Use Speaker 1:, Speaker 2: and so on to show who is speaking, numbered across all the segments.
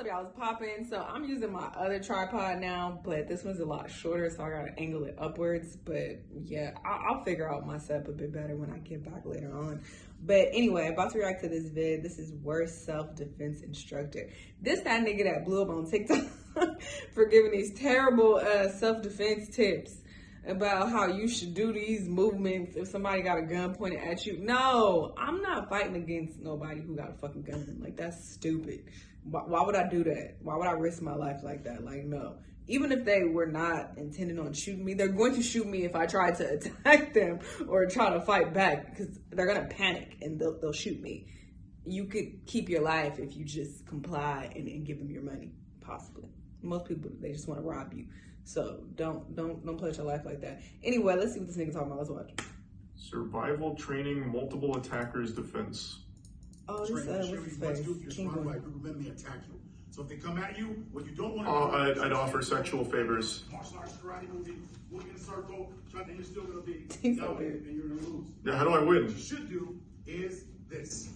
Speaker 1: y'all was popping. So I'm using my other tripod now, but this one's a lot shorter, so I gotta angle it upwards. But yeah, I'll figure out my setup a bit better when I get back later on. But anyway, about to react to this vid. This is worst self-defense instructor. This that nigga that blew up on TikTok for giving these terrible self-defense tips about how you should do these movements if somebody got a gun pointed at you. No, I'm not fighting against nobody who got a fucking gun. Like, that's stupid. Why would I do that? Why would I risk my life like that? Like, no. Even if they were not intending on shooting me, they're going to shoot me if I try to attack them or try to fight back, because they're going to panic and they'll shoot me. You could keep your life if you just comply and give them your money, possibly. Most people, they just want to rob you. So don't play with your life like that. Anyway, let's see what this nigga talking about. Let's watch.
Speaker 2: Survival training, multiple attackers defense.
Speaker 1: Oh, this what's his face?
Speaker 3: King by a group of enemy attack you. So if they come at you, what you don't want to
Speaker 2: I'd offer sexual favors.
Speaker 3: Martial arts, karate, movie, moving in a circle, trying to, you're still gonna be
Speaker 1: He's
Speaker 3: that
Speaker 1: so
Speaker 3: way,
Speaker 1: weird.
Speaker 3: and you're gonna lose.
Speaker 2: Yeah, how do I win?
Speaker 3: What you should do is this.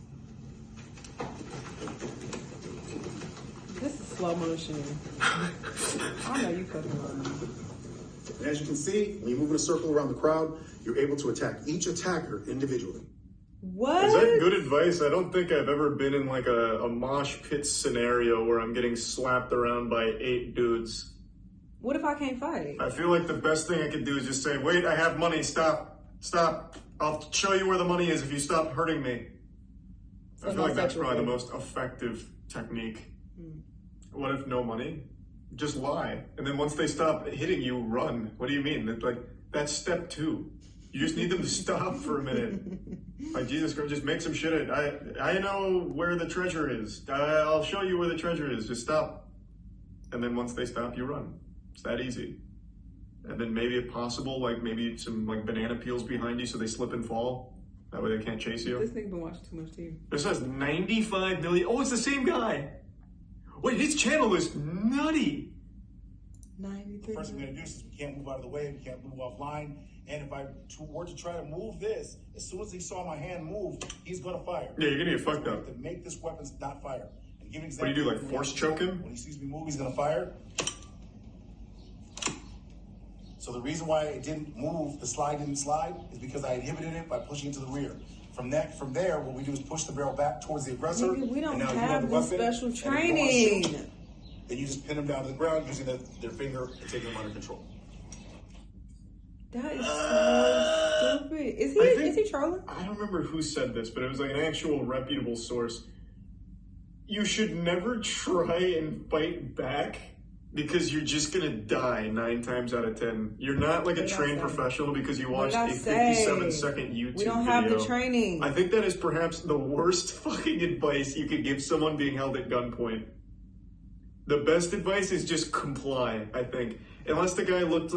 Speaker 1: This is slow motion. I know you fucking lying.
Speaker 3: And as you can see, when you move in a circle around the crowd, you're able to attack each attacker individually.
Speaker 1: What?
Speaker 2: Is that good advice? I don't think I've ever been in like a mosh pit scenario where I'm getting slapped around by 8 dudes.
Speaker 1: What if I can't fight?
Speaker 2: I feel like the best thing I could do is just say, wait, I have money, stop. I'll show you where the money is if you stop hurting me.
Speaker 1: So
Speaker 2: I feel like that's probably the most effective technique. What if no money? Just lie. And then once they stop hitting you, run. What do you mean? That's step 2. You just need them to stop for a minute. Like, Jesus Christ, just make some shit. I know where the treasure is. I'll show you where the treasure is. Just stop. And then once they stop, you run. It's that easy. And then maybe if possible, like maybe some like banana peels behind you so they slip and fall. That way they can't chase you.
Speaker 1: This nigga been watching too much TV.
Speaker 2: This has 95 million. Oh, it's the same guy. Wait, his channel is nutty.
Speaker 1: 93.
Speaker 3: First thing we're gonna do is we can't move out of the way, we can't move offline. And if I were to try to move this, as soon as he saw my hand move, he's gonna fire.
Speaker 2: Yeah, you're gonna get fucked up.
Speaker 3: To make this weapon not fire. And give an
Speaker 2: What do you do, like force choke him?
Speaker 3: When he sees me move, he's gonna fire. So the reason why it didn't move, the slide didn't slide, is because I inhibited it by pushing it to the rear. From there, what we do is push the barrel back towards the aggressor.
Speaker 1: Nigga, we don't
Speaker 3: and now
Speaker 1: have
Speaker 3: you know
Speaker 1: this
Speaker 3: the weapon,
Speaker 1: special
Speaker 3: and if you wanna
Speaker 1: training.
Speaker 3: shoot, then you just pin them down to the ground using their finger and taking them under control.
Speaker 1: That is so stupid. Is he trolling?
Speaker 2: I don't remember who said this, but it was like an actual reputable source. You should never try and fight back because you're just gonna die 9 times out of 10. You're not like a trained professional because you watched a 57-second YouTube video.
Speaker 1: We don't have the training.
Speaker 2: I think that is perhaps the worst fucking advice you could give someone being held at gunpoint. The best advice is just comply, I think. Unless the guy looked,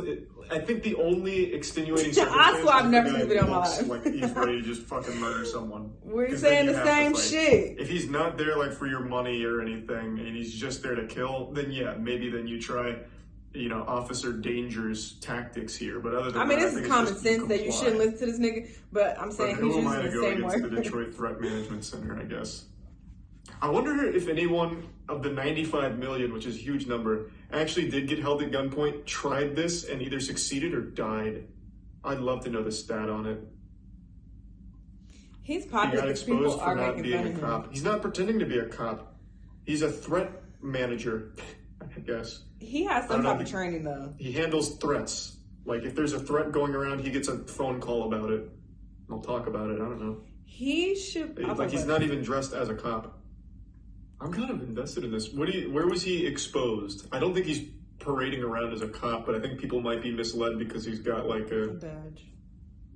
Speaker 2: I think the only extenuating circumstance
Speaker 1: I swear I've never
Speaker 2: the
Speaker 1: seen a
Speaker 2: guy
Speaker 1: video in my
Speaker 2: looks
Speaker 1: life.
Speaker 2: like he's ready to just fucking murder someone.
Speaker 1: We're saying the same shit.
Speaker 2: If he's not there like for your money or anything, and he's just there to kill, then yeah, maybe then you try, you know, Officer Danger's tactics here. But other than
Speaker 1: I mean,
Speaker 2: that,
Speaker 1: this is common sense that you shouldn't listen to this nigga. But I'm saying he's using the same
Speaker 2: against
Speaker 1: word.
Speaker 2: the Detroit Threat Management Center, I guess. I wonder if anyone of the 95 million, which is a huge number, actually did get held at gunpoint, tried this, and either succeeded or died. I'd love to know the stat on it.
Speaker 1: He's
Speaker 2: He
Speaker 1: popular
Speaker 2: got
Speaker 1: because people
Speaker 2: exposed for
Speaker 1: are
Speaker 2: not
Speaker 1: making
Speaker 2: being
Speaker 1: fun
Speaker 2: a
Speaker 1: of him.
Speaker 2: cop. He's not pretending to be a cop. He's a threat manager, I guess.
Speaker 1: He has some type of training though.
Speaker 2: He handles threats. Like if there's a threat going around, he gets a phone call about it. I'll talk about it. I don't know.
Speaker 1: He should.
Speaker 2: Like he's not even dressed as a cop. I'm kind of invested in this. Where was he exposed? I don't think he's parading around as a cop, but I think people might be misled because he's got like a
Speaker 1: badge.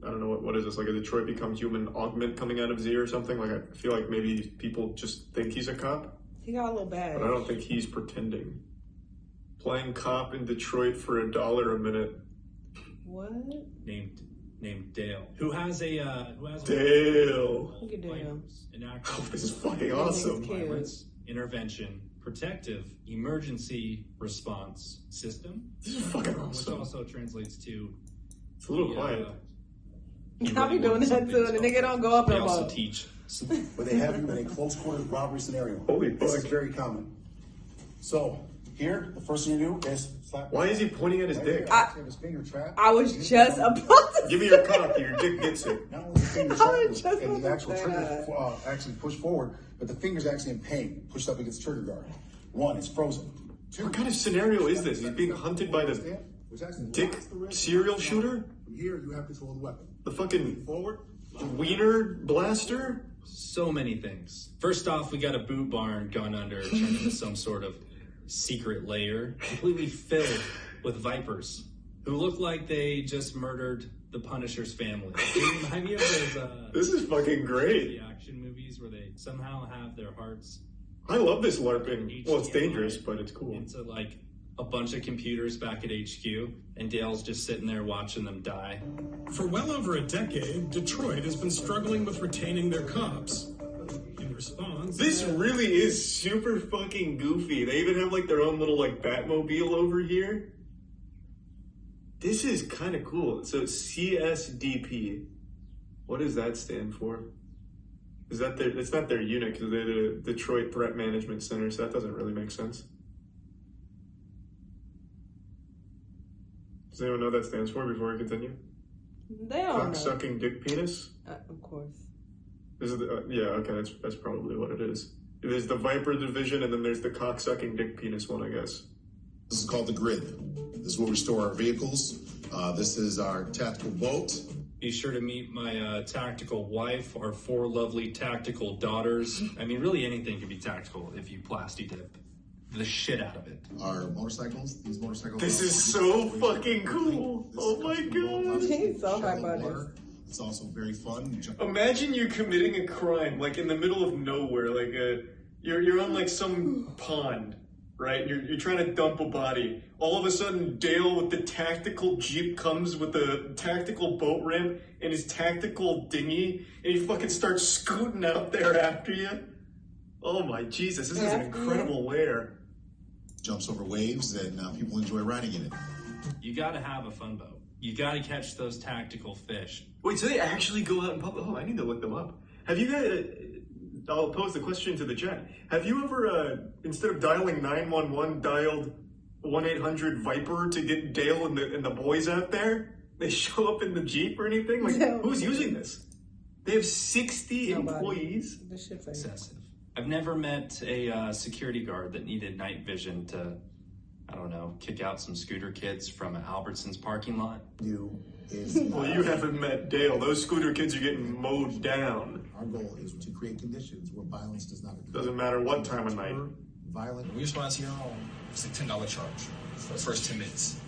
Speaker 2: I don't know what is this, like a Detroit Become Human augment coming out of his ear or something? Like I feel like maybe people just think he's a cop.
Speaker 1: He got a little badge.
Speaker 2: But I don't think he's pretending. Playing cop in Detroit for $1 a minute.
Speaker 1: What?
Speaker 4: Named Dale, who has a
Speaker 2: Dale.
Speaker 1: Look at Dale.
Speaker 2: Oh, this is fucking awesome.
Speaker 4: Violence intervention protective emergency response system.
Speaker 2: This is fucking awesome.
Speaker 4: Which also translates to.
Speaker 2: It's a little quiet.
Speaker 1: I'll be doing that too, and the nigga don't go up
Speaker 4: They
Speaker 1: no
Speaker 4: also
Speaker 1: more.
Speaker 4: teach.
Speaker 3: Where they have you in a close quarters robbery scenario.
Speaker 2: Holy
Speaker 3: This is
Speaker 2: fuck.
Speaker 3: very common. So here, the first thing you do is slap.
Speaker 2: Why is he pointing at his dick?
Speaker 3: His finger trap.
Speaker 1: I was just about to
Speaker 2: Give me your cock, your dick gets it.
Speaker 3: Not only the finger
Speaker 1: I
Speaker 3: trap
Speaker 1: was just
Speaker 3: and the
Speaker 1: about
Speaker 3: actual
Speaker 1: to say
Speaker 3: trigger
Speaker 1: that.
Speaker 3: actually push forward, but the finger's actually in pain, pushed up against the trigger guard. 1, it's frozen. 2,
Speaker 2: What kind of scenario is this? He's being hunted by the dick serial shooter?
Speaker 3: From here, you have control of the weapon.
Speaker 2: The fucking
Speaker 3: Forward.
Speaker 2: wiener blaster?
Speaker 4: So many things. First off, we got a boot barn gone under, turned into some sort of secret lair, completely filled with vipers who look like they just murdered the Punisher's family. They remind me of those
Speaker 2: This is fucking great.
Speaker 4: action movies where they somehow have their hearts
Speaker 2: I love this LARPing. Well, it's dangerous, but it's cool.
Speaker 4: into like a bunch of computers back at HQ, and Dale's just sitting there watching them die.
Speaker 5: For well over a decade, Detroit has been struggling with retaining their cops. In response,
Speaker 2: This really is super fucking goofy. They even have like their own little like Batmobile over here. This is kind of cool. So it's CSDP. What does that stand for? Is that their? It's not their unit because they're the Detroit Threat Management Center. So that doesn't really make sense. Does anyone know what that stands for before we continue?
Speaker 1: They don't know.
Speaker 2: Cock-sucking dick penis.
Speaker 1: Of course.
Speaker 2: This is yeah, okay, that's probably what it is. There's the Viper division, and then there's the cock-sucking dick penis one, I guess.
Speaker 6: This is called the grid. This is where we store our vehicles. This is our tactical boat.
Speaker 4: Be sure to meet my tactical wife, our 4 lovely tactical daughters. I mean, really anything can be tactical if you plasti dip the shit out of it.
Speaker 6: Our motorcycles. These motorcycles.
Speaker 2: This is so fucking cool. Oh my god.
Speaker 1: He's so hype
Speaker 6: Shallow
Speaker 1: about
Speaker 6: water. It's also very fun. You jump-
Speaker 2: Imagine you committing a crime like in the middle of nowhere, like you're on like some pond, right? You're trying to dump a body. All of a sudden, Dale with the tactical jeep comes with a tactical boat ramp and his tactical dinghy, and he fucking starts scooting out there after you. Oh my Jesus, this is an incredible lair.
Speaker 6: Jumps over waves, and people enjoy riding in it.
Speaker 4: You gotta have a fun boat. You gotta catch those tactical fish.
Speaker 2: Wait, so they actually go out in public? Oh, I need to look them up. Have you guys? I'll pose the question to the chat. Have you ever, instead of dialing 911, dialed 1-800-VIPER to get Dale and the boys out there? They show up in the Jeep or anything? Like,
Speaker 1: No.
Speaker 2: who's using this? They have 60
Speaker 1: Nobody.
Speaker 2: employees.
Speaker 1: This shit's like
Speaker 4: Excessive. I've never met a security guard that needed night vision to, I don't know, kick out some scooter kids from an Albertsons parking lot.
Speaker 2: Well, you haven't met Dale. Those scooter kids are getting mowed down.
Speaker 6: Our goal is to create conditions where violence does not occur.
Speaker 2: Doesn't matter what time of night.
Speaker 6: Violent.
Speaker 7: When we respond to your home, it's a $10 charge for the first 10 minutes.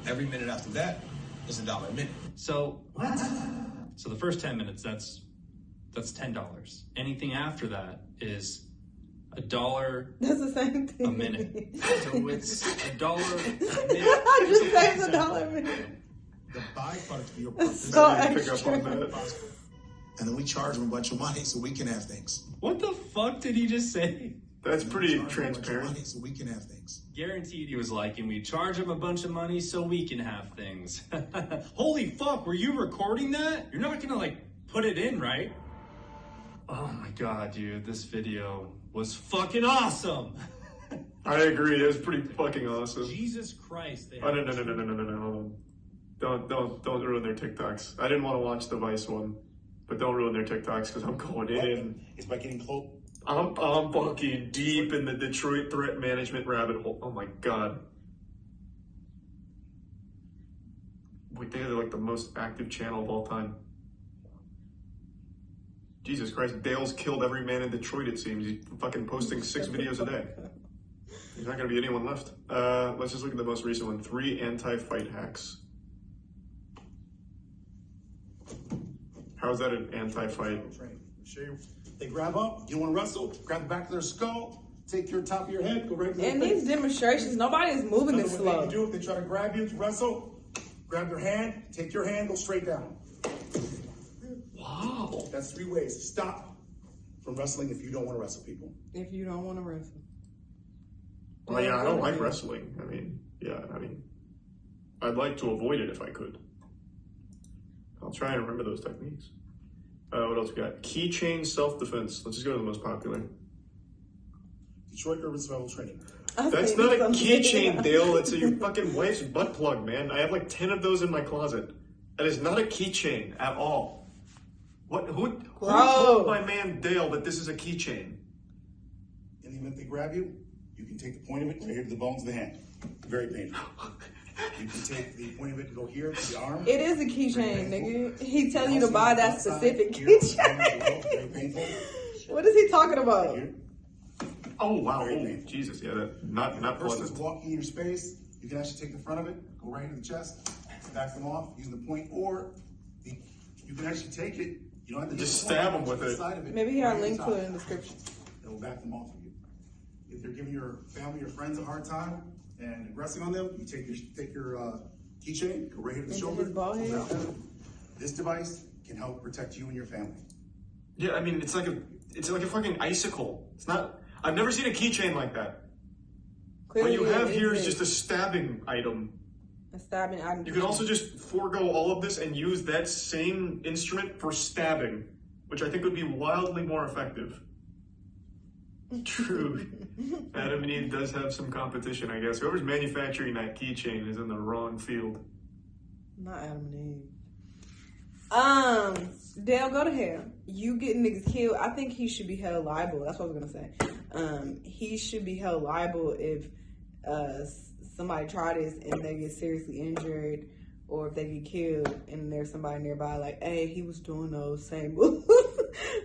Speaker 7: Every minute after that is $1 a minute.
Speaker 4: So what? So the first 10 minutes, that's $10. Anything after that is $1
Speaker 1: That's the same thing.
Speaker 4: a minute. So it's $1 a minute.
Speaker 1: I just saved $1 a minute.
Speaker 6: The byproduct of your purpose.
Speaker 1: So
Speaker 2: I didn't pick up
Speaker 1: extra.
Speaker 2: on that.
Speaker 6: And then we charge them a bunch of money so we can have things.
Speaker 4: What the fuck did he just say?
Speaker 2: That's pretty
Speaker 6: Charge them a bunch of
Speaker 2: transparent.
Speaker 6: money so we can have things.
Speaker 4: Guaranteed he was like, and we charge him a bunch of money so we can have things. Holy fuck, were you recording that? You're not gonna like put it in, right? Oh my god, dude, this video was fucking awesome.
Speaker 2: I agree. It was pretty fucking awesome.
Speaker 4: Jesus Christ. They
Speaker 2: Oh, no. Hold on. Don't ruin their TikToks. I didn't want to watch the Vice one, but don't ruin their TikToks because I'm going in.
Speaker 3: It's by getting close.
Speaker 2: I'm fucking deep in the Detroit threat management rabbit hole. Oh my god. Wait, they are like the most active channel of all time. Jesus Christ, Dale's killed every man in Detroit, it seems. He's fucking posting 6 videos a day. There's not gonna be anyone left. Let's just look at the most recent one. 3 anti-fight hacks. How's that an anti-fight?
Speaker 3: Training. Show you. They grab up. You want to wrestle? Grab the back of their skull. Take your top of your head. Go right to their
Speaker 1: In
Speaker 3: face.
Speaker 1: these demonstrations, nobody is moving this
Speaker 3: Another
Speaker 1: slow.
Speaker 3: one they can do if they try to grab you to wrestle. Grab their hand. Take your hand. Go straight down.
Speaker 2: Wow.
Speaker 3: That's 3 ways to stop from wrestling if you don't want to wrestle people.
Speaker 1: If you don't want to wrestle.
Speaker 2: Well, yeah, I don't like wrestling. I mean, I'd like to avoid it if I could. I'll try and remember those techniques. What else we got? Keychain self-defense. Let's just go to the most popular.
Speaker 3: Detroit Urban Survival Training.
Speaker 2: That's not a keychain, Dale. It's your fucking wife's butt plug, man. I have like 10 of those in my closet. That is not a keychain at all. What? Who told my man Dale that this is a keychain?
Speaker 3: In the event they grab you, you can take the point of it right here to the bones of the hand. Very painful. You can take the point of it to go here to the arm.
Speaker 1: It is a keychain, nigga. He telling you to buy that specific keychain.
Speaker 3: Very painful.
Speaker 1: What is he talking about?
Speaker 3: Here.
Speaker 2: Oh wow! Oh, Jesus, yeah, that not
Speaker 3: If a person is
Speaker 2: pleasant.
Speaker 3: walking in your space, you can actually take the front of it, go right into the chest, back them off using the point, or you can actually take it. You don't have to
Speaker 2: Just
Speaker 3: take the
Speaker 2: stab
Speaker 3: point,
Speaker 2: them with
Speaker 3: the
Speaker 2: it.
Speaker 3: side of
Speaker 1: Maybe he got a
Speaker 3: right
Speaker 1: link
Speaker 3: on
Speaker 1: to
Speaker 3: top.
Speaker 1: it in the description.
Speaker 3: It will back them off of you. If they're giving your family or friends a hard time and aggressing on them, you take your keychain, go right here to the
Speaker 1: Into
Speaker 3: shoulder.
Speaker 1: his ball head?
Speaker 3: pull it out. This device can help protect you and your family.
Speaker 2: Yeah, I mean, it's like a fucking icicle. It's not. I've never seen a keychain like that.
Speaker 1: Clearly,
Speaker 2: What you have
Speaker 1: it
Speaker 2: here is just a stabbing item.
Speaker 1: a stabbing item.
Speaker 2: You can also just forego all of this and use that same instrument for stabbing, which I think would be wildly more effective. True. Adam and Eve does have some competition, I guess. Whoever's manufacturing that keychain is in the wrong field.
Speaker 1: Not Adam and Eve. Dale, go to hell. You getting niggas killed. I think he should be held liable. That's what I was gonna say. He should be held liable if somebody try this and they get seriously injured, or if they get killed and there's somebody nearby like, hey, he was doing those same moves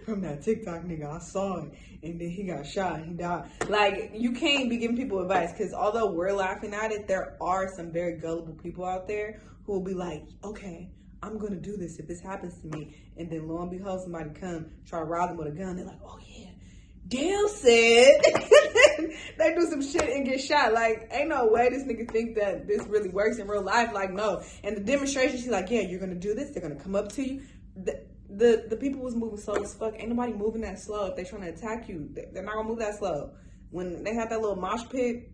Speaker 1: from that TikTok nigga. I saw it, and then he got shot and he died. Like, you can't be giving people advice, because although we're laughing at it, there are some very gullible people out there who will be like, okay, I'm gonna do this if this happens to me, and then lo and behold, somebody come try to rob them with a gun. They're like, oh yeah, Dale said. They do some shit and get shot. Like, ain't no way this nigga think that this really works in real life. Like, no. And the demonstration, she's like, yeah, you're gonna do this. They're gonna come up to you. The people was moving slow as fuck. Ain't nobody moving that slow. If they trying to attack you, they're not gonna move that slow. When they had that little mosh pit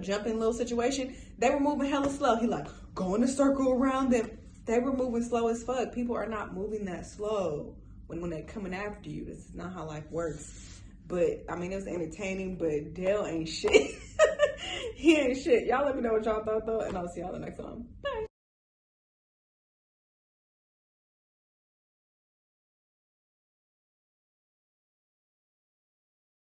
Speaker 1: jumping little situation, they were moving hella slow. He like, go in a circle around them. They were moving slow as fuck. People are not moving that slow when they're coming after you. This is not how life works. But, I mean, it was entertaining, but Dale ain't shit. He ain't shit. Y'all let me know what y'all thought, though, and I'll see y'all the next time. Bye.